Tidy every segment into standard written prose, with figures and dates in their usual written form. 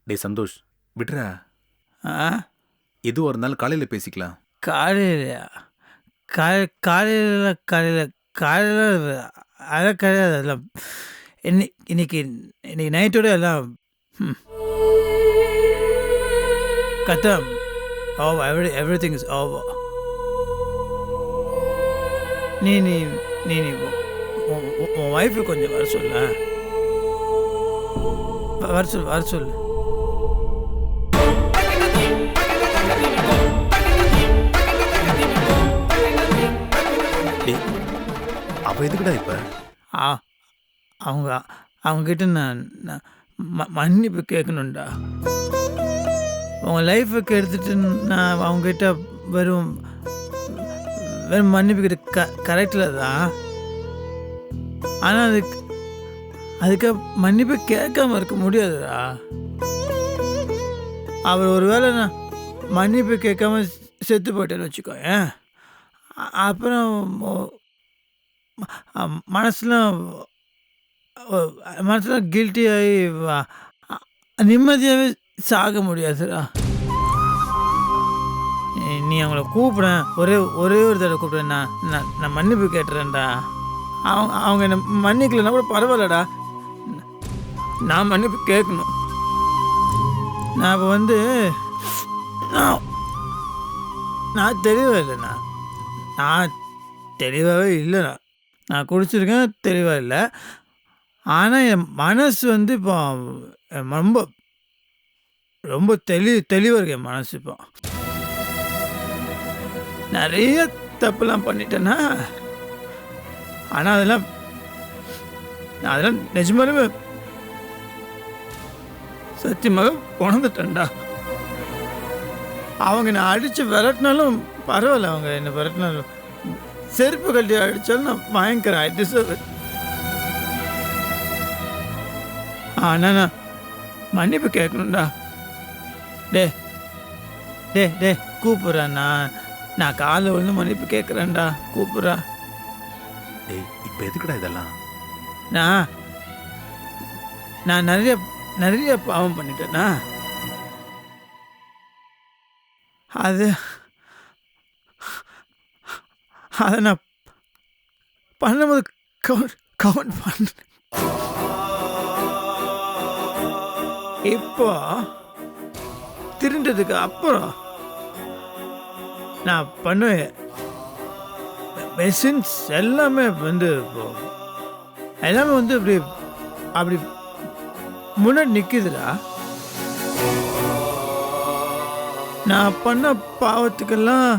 டேய் சந்தோஷ், விட்றா. ஆ எதுவாக இருந்தாலும் காலையில் பேசிக்கலாம். காலையிலையா? காலையில் காலையில் காலையில் அதெல்லாம் கிடையாது. அதெல்லாம் இன்னைக்கு இன்னைக்கு நைட்டோட எல்லாம் கத்தம். ஓவர். Everything is over. நீ நீ நீ நீ உன் ஒய்ஃபு கொஞ்சம் வர சொல்ல. வர சொல்லு. டேய், அவ எதுக்குடா இப்போ? அவங்ககிட்ட நான் மன்னிப்பு கேட்கணும்டா. உங்கள் லைஃபுக்கு எடுத்துகிட்டு நான் அவங்ககிட்ட வெறும் மன்னிப்பு கிட்ட கரெக்டில் தான். ஆனால் அதுக்கு மன்னிப்பு கேட்காம இருக்க முடியாதுடா. அவர் ஒரு வேளை நான் மன்னிப்பு கேட்காம செத்து போயிட்டேன்னு வச்சுக்கோ. அப்புறம் மனசுலாம் கில்ட்டி ஆகி நிம்மதியாகவே சாக முடியாதுடா. நீ அவங்கள கூப்பிடேன், ஒரே ஒரு தடவை கூப்பிட்றேன், நான் மன்னிப்பு கேட்டுறேன்டா. அவங்க என்னை மன்னிக்கலைன்னா கூட பரவாயில்லடா, நான் மன்னிப்பு கேட்கணும். நான் இப்போ நான் தெளிவாக இல்லைண்ணா. நான் தெளிவாகவே இல்லைண்ணா. நான் குடிச்சிருக்கேன், தெளிவாக இல்லை. ஆனால் என் மனசு இப்போ ரொம்ப ரொம்ப தெளிவாக இருக்கு. என் மனசு இப்போ நிறைய தப்புலாம் பண்ணிட்டேன்னா, ஆனால் அதெல்லாம் நிஜமாலுமே சத்தியமாக உணர்ந்துட்டேன்டா. அவங்க நான் அடித்து விரட்டினாலும் பரவாயில்ல, அவங்க என்னை விரட்டினாலும் செருப்பு கட்டி அடித்தாலும் நான் வாங்கிக்கிறேன். ஐ டிசர்வ் இட். ஆனால் நான் மன்னிப்பு கேட்கணும்டா. டே கூப்பிட்றேன். நான் காலை விழுந்து மன்னிப்பு கேட்குறேன்டா. கூப்பிட்றா. டேய், இப்போ எதுக்குடா இதெல்லாம்? நான் நிறைய பாவம் பண்ணிட்டேன்னா, அதை நான் பண்ணும்போது கவுண்ட் பண்ண. இப்போ திருண்டதுக்கு அப்புறம் நான் பண்ணுவேன். மெஷின்ஸ் எல்லாமே எல்லாமே அப்படி முன்னாடி நிற்குதுடா. நான் பண்ண பாவத்துக்கெல்லாம்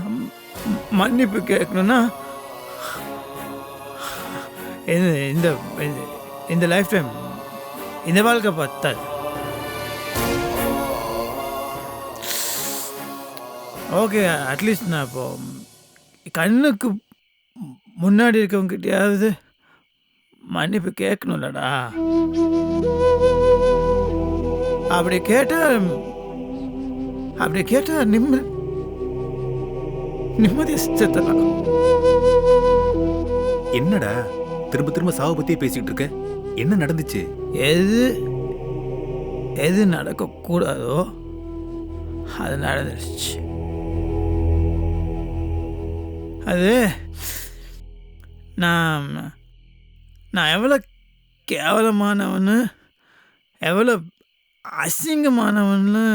மன்னிப்பு கேட்கணும்னா இந்த லைஃப் டைம், இந்த வாழ்க்கை பார்த்தாது. ஓகே, அட்லீஸ்ட் நான் இப்போ கண்ணுக்கு முன்னாடி இருக்கவங்ககிட்டயாவது மன்னிப்பு கேட்கணும்லடா. அப்படி கேட்டா நிம்மதியை செத்தலாம். என்னடா திரும்ப திரும்ப சாவை பத்தியே பேசிட்டு இருக்க? என்ன நடந்துச்சு? எது நடக்கக்கூடாதோ அது நடந்துருச்சு. அது நான் எவ்வளோ கேவலமானவன்னு, எவ்வளோ அசிங்கமானவன்னு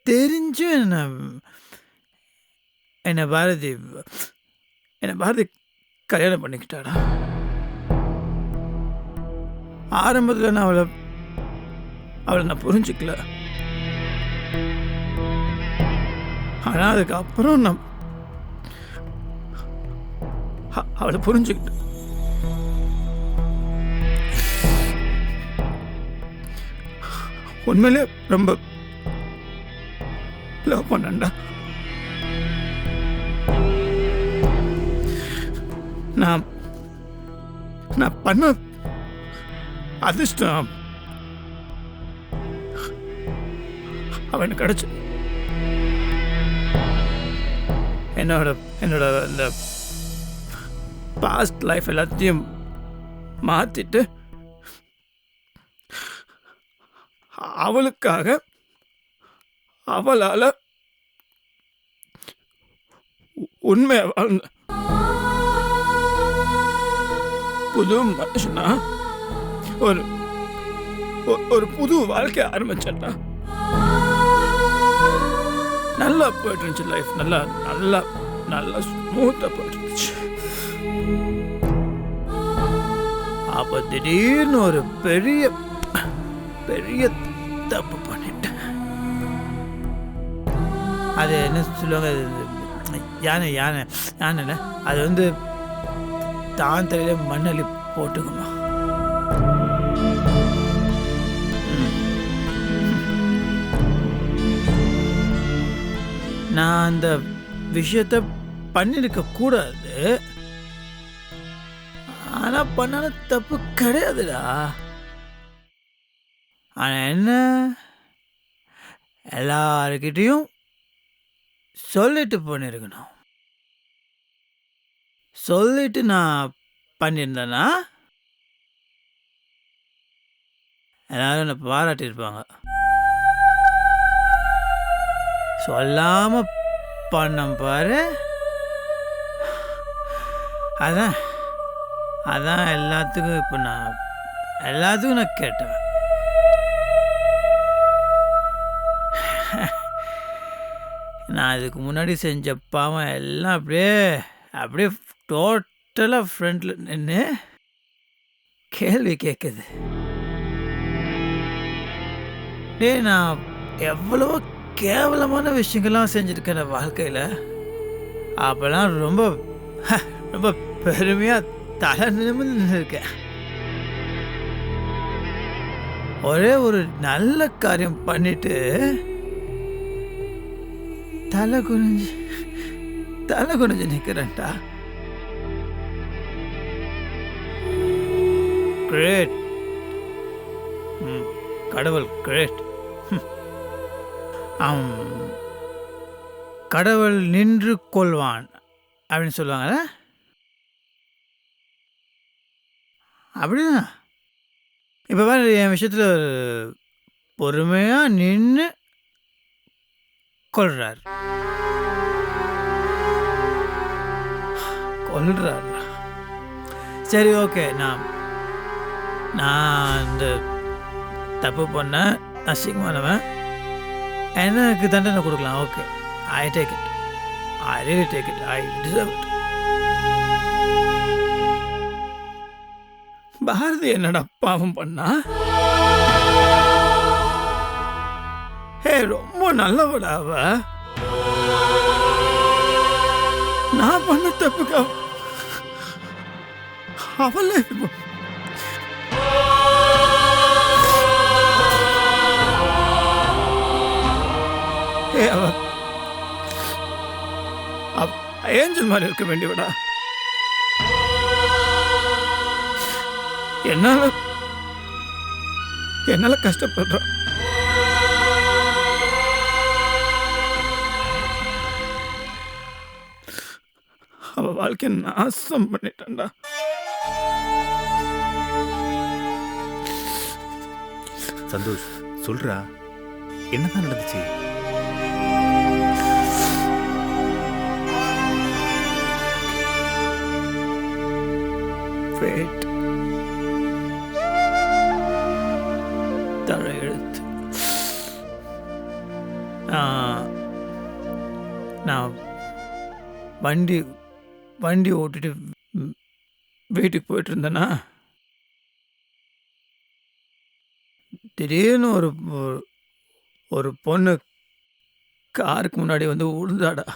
தெரிஞ்சும் என்னை பாரதி கல்யாணம் பண்ணிக்கிட்டாடா. ஆரம்பத்தில் நான் அவளை நான் புரிஞ்சுக்கல. ஆனால் அதுக்கப்புறம் நான் அவளை புரிஞ்சுக்கிட்டேன். உண்மையிலே ரொம்ப லவ் பண்ணண்டா. நான் பண்ண அதிர்ஷ்டம் அவனுக்கு கிடைச்சு. என்னோட இந்த பாஸ்ட் லைஃப் எல்லாத்தையும் மாற்றிட்டு அவளுக்காக அவளால் உண்மையை வாழ்ந்த புது மனுஷனா ஒரு ஒரு புது வாழ்க்கை ஆரம்பிச்சேன்டா. நல்லா போயிட்டு இருந்துச்சு லைஃப். நல்லா நல்லா நல்லா ஸ்மூத்தாக போயிட்டு இருந்துச்சு. அப்போ திடீர்னு ஒரு பெரிய பெரிய தப்பு பண்ணிட்டேன். அது என்ன சொல்லுவாங்க, யானை யானை யானை அது வந்து தான் தலையில மண்ணள்ளி போட்டுக்குமா. நான் அந்த விஷயத்த பண்ணிருக்க கூடாது, ஆனா பண்ணாலும் தப்பு கிடையாதுடா. ஆனா என்ன, எல்லாருக்கிட்டையும் சொல்லிட்டு பண்ணிருக்கணும். சொல்லிட்டு நான் பண்ணியிருந்தேன்னா எல்லாரும் என்னை பாராட்டியிருப்பாங்க. சொல்லாம பண்ண பாரு, அதான் அதான் எல்லாத்துக்கும் இப்போ எல்லாத்துக்கும் நான் கேட்டேன். நான் இதுக்கு முன்னாடி செஞ்ச பாவம் எல்லாம் அப்படியே அப்படியே டோட்டலாக ஃப்ரண்ட்டில் நின்று கேள்வி கேட்குது. நான் எவ்வளவோ கேவலமான விஷயங்கள்லாம் செஞ்சுருக்கேன் வாழ்க்கையில். அப்போல்லாம் ரொம்ப ரொம்ப பெருமையாக தலை நிமிர்ந்து இருக்கேன். ஒரே ஒரு நல்ல காரியம் பண்ணிட்டு தலை குனிஞ்சு நிற்கிறேன்டா. கிரேட், கடவுள் கிரேட். கடவுள் நின்று கொள்வான் அப்படின்னு சொல்லுவாங்கல்ல, அப்படிதான். இப்போ வேறு என் விஷயத்தில் பொறுமையாக நின்று கொள்றார். சரி, ஓகே, நான் இந்த தப்பு பண்ண அசிங்கமானவன், எனக்கு தண்டனை கொடுக்கலாம். Okay, I take it, I really take it, I deserve it. Bharathi என்னடா பாவம் பண்ணா? ரொம்ப நல்லவடா அவ. நான் பண்ண தப்புக்கு அவள ஏஞ்சல் மாதிரி இருக்க வேண்டியவடா. என்னால கஷ்டப்படுற அவ வாழ்க்கை நாசம் பண்ணிட்டான்டா. சந்தோஷ், சொல்றா, என்னதான் நடந்துச்சு? Fate, தலையெழுத்து. நான் வண்டி ஓட்டிட்டு வீட்டுக்கு போயிட்டு இருந்தேன்னா திடீர்னு ஒரு பொண்ணு காருக்கு முன்னாடி வந்து விழுந்தாடா.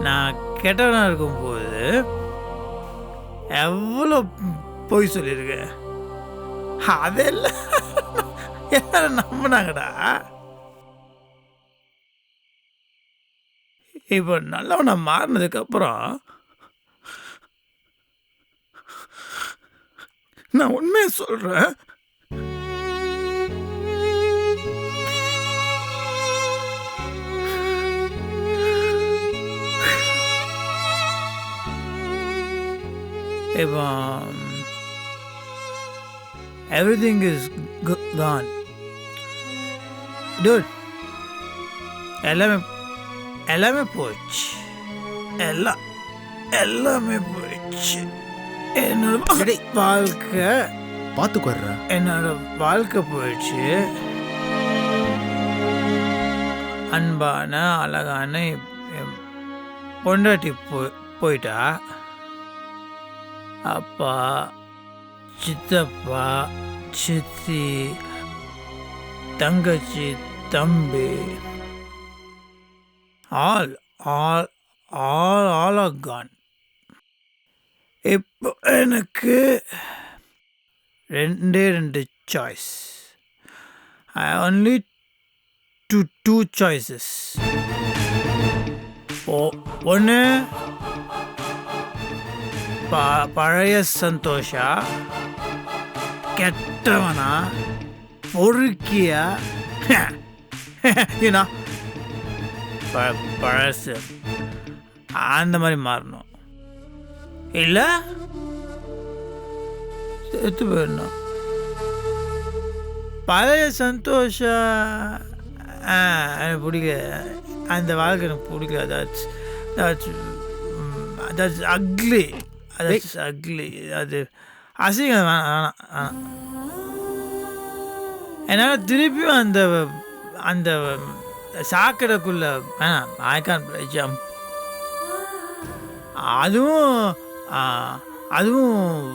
நான் கெட்டவனா இருக்கும்போது எவ்வளோ பொய் சொல்லியிருக்கேன். அதெல்லாம் எல்லாரும் நம்பினாங்கடா. இப்போ நல்லவனா மாறினதுக்கப்புறம் நான் உண்மையை சொல்கிறேன். இப்போ எவ்ரிதிங் இஸ் கான் டூட். எல்லாமே எல்லாமே போச்சு. எல்லாமே போயிடுச்சு. என்னோட வாழ்க்கை பார்த்துக்குறா. என்னோட வாழ்க்கை போயிடுச்சு. அன்பான அழகான என் பொண்டாட்டி போயிட்டா. அப்பா, சித்தப்பா, சித்தி, தங்கச்சி, தம்பி, all all all all are gone. இப்போ எனக்கு ரெண்டு choice. I only two choices. ஒன்று பழைய சந்தோஷா, கெட்டவனா, பொறுக்கியா, ஏன்னா பழசு அந்த மாதிரி மாறணும். இல்லை செத்து போயிடணும். பழைய சந்தோஷா எனக்கு பிடிக்கல. அந்த வாழ்க்கை எனக்கு பிடிக்கல. That's ugly. அக்லி. அது அசிங்கம். வேணாம். என்னால் திருப்பியும் அந்த அந்த சாக்கடைக்குள்ள வேணாம். ஐ கான் ஜம்ப். அதுவும்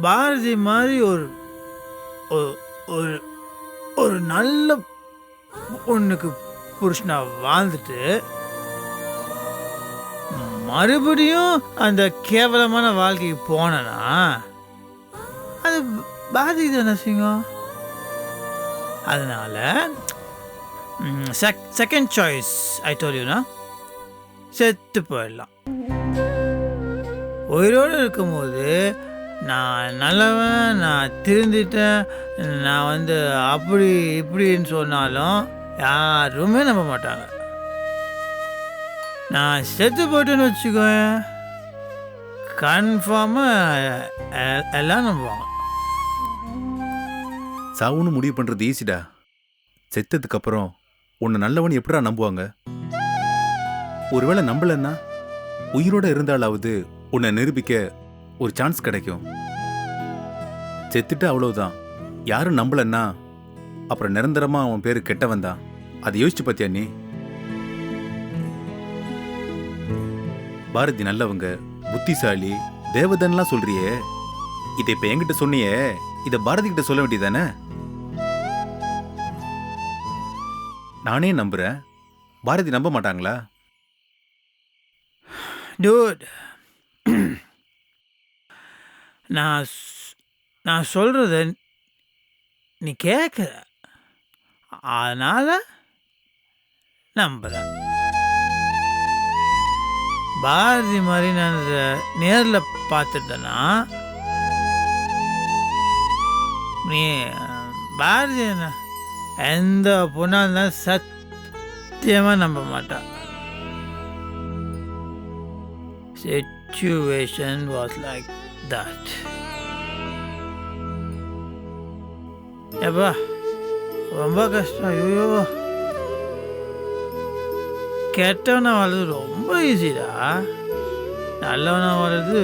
பாரதி மாதிரி ஒரு நல்ல பொண்ணுக்கு புருஷனா வாழ்ந்துட்டு மறுபடியும் அந்த கேவலமான வாழ்க்கைக்கு போனேன்னா அது பாரதி தானே செய்யும். அதனால செகண்ட் சாய்ஸ் ஐ டோல் யூனா, செத்து போயிடலாம். உயிரோடு இருக்கும்போது நான் நல்லவன், நான் திருந்திட்டேன், நான் அப்படி இப்படின்னு சொன்னாலும் யாருமே நம்ப மாட்டாங்க. நான் செத்து போயிட்டேன்னு வச்சுக்கோங்க, கன்ஃபார்மாக எல்லாம் நம்புவாங்க. சாவுன்னு முடிவு பண்ணுறது ஈஸிடா. செத்ததுக்கு அப்புறம் உன்னை நல்லவன் எப்படா நம்புவாங்க? ஒருவேளை நம்பலன்னா உயிரோட இருந்தாலாவது உன்னை நிரூபிக்க ஒரு சான்ஸ் கிடைக்கும். செத்துட்டு அவ்வளவுதான். யாரும் நம்பலன்னா அப்புறம் நிரந்தரமா அவன் பேரு கெட்டவன் தான். அதை யோசிச்சு பார்த்தியா நீ? பாரதி நல்லவங்க, புத்திசாலி, தேவதன்லாம் சொல்றியே. இதை இப்ப என்கிட்ட சொன்னியே, இதை பாரதி கிட்ட சொல்ல வேண்டியதானே? நானே நம்புறேன், பாரதி நம்ப மாட்டாங்களா? டூட், நான் சொல்றத நீ கேட்குற, அதனால நம்புறேன். பாரதி மாதிரி நான் நேரில் பார்த்துட்டேன்னா, நீ பாரதி எந்த பொண்ணா இருந்தாலும் சத்தியமாக நம்ப மாட்டான். Situation was like that. எப்பா ரொம்ப கஷ்டம். ஐயோ, கெட்டவனா வர்றது ரொம்ப ஈஸிடா, நல்லவனா வர்றது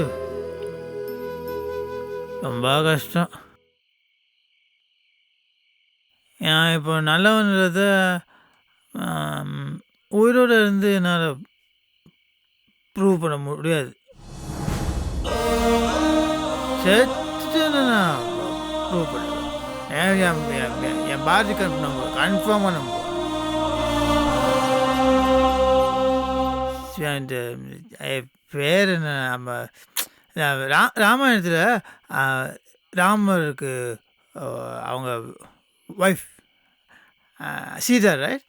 ரொம்ப கஷ்டம். நான் இப்போ நல்லவன்றத உயிரோடு இருந்து என்னால் ப்ரூவ் பண்ண முடியாது. செத்து நான் ப்ரூவ் பண்ணிடுவேன். என் பாரதி நம்புவேன், கன்ஃபார்மாக நம்புவேன். இந்த பேர் என்ன, நம்ம ராமாயணத்தில் ராமருக்கு அவங்க ஒய்ஃப் சீதா, ரைட்?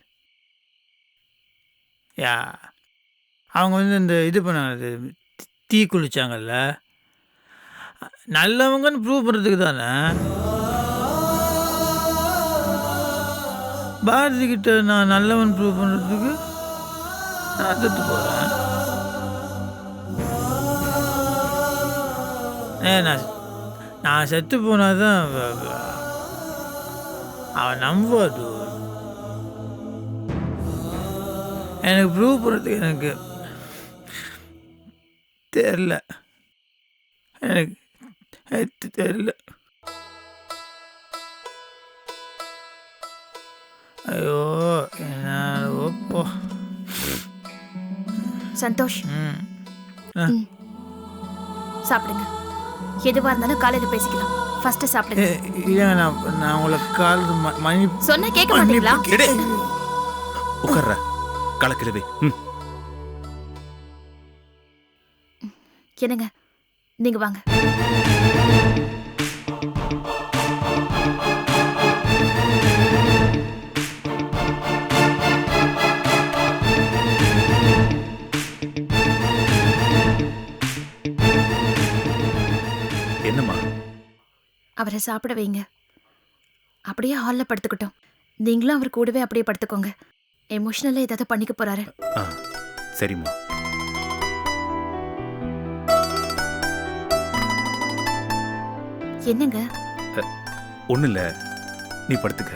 யா, அவங்க வந்து இந்த இது பண்ணாங்க, தீ குளிச்சாங்கல்ல, நல்லவங்கன்னு ப்ரூவ் பண்ணுறதுக்கு தானே. பாரதி கிட்ட நான் நல்லவன் ப்ரூவ் பண்ணுறதுக்கு நான் செத்து போகிறேன். நான் செத்து போனாதான் அவன் நம்புவாது. எனக்கு ப்ரூவ் பண்ணுறதுக்கு எனக்கு தெரில, எனக்கு தெரில. ஐயோ என்ன போ. சந்தோஷ், சாப்பிடுங்க. எதுவா இருந்தாலும் காலையில பேசிக்கலாம். ஃபர்ஸ்ட் சாப்பிடுங்க. இல்லைங்க, நான் உங்களை கால் மணி சொன்னா கேட்க மாட்டீங்களா? உட்கார்ற கலக்கிடவே. என்னங்க, நீங்க வாங்க. என்னம்மா? அவரை சாப்பிட வைங்க. அப்படியே ஹாலில் படுத்துக்கிட்டோம். நீங்களும் அவர் கூடவே அப்படியே படுத்துக்கோங்க. எமோஷனலாக ஏதாவது பண்ணிக்க போறாரு. சரிம்மா. என்னங்க? ஒன்றும் இல்லை, நீ படுத்துக்க.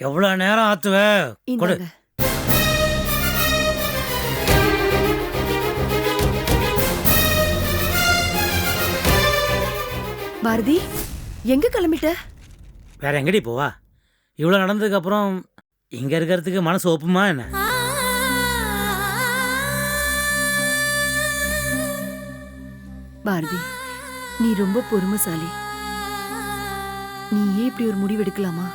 எவ்வளோ நேரம் ஆத்துவ? கொடு. பாரதி, எங்க கிளம்பிட்ட? வேற எங்கடி போவா? இவ்வளோ நடந்ததுக்கு அப்புறம் இங்க இருக்கிறதுக்கு மனசு ஒப்புமா என்ன? பாரதி, நீ ரொம்ப பொறுமைசாலி. நீ ஏன் இப்படி ஒரு முடிவு எடுக்கலாமா?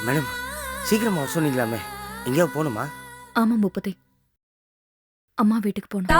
மேடம் சீக்கிரமா வர சொன்னீங்களாமே, எங்கேயாவது போகணுமா? ஆமா பூபதி, அம்மா வீட்டுக்கு போனோம்.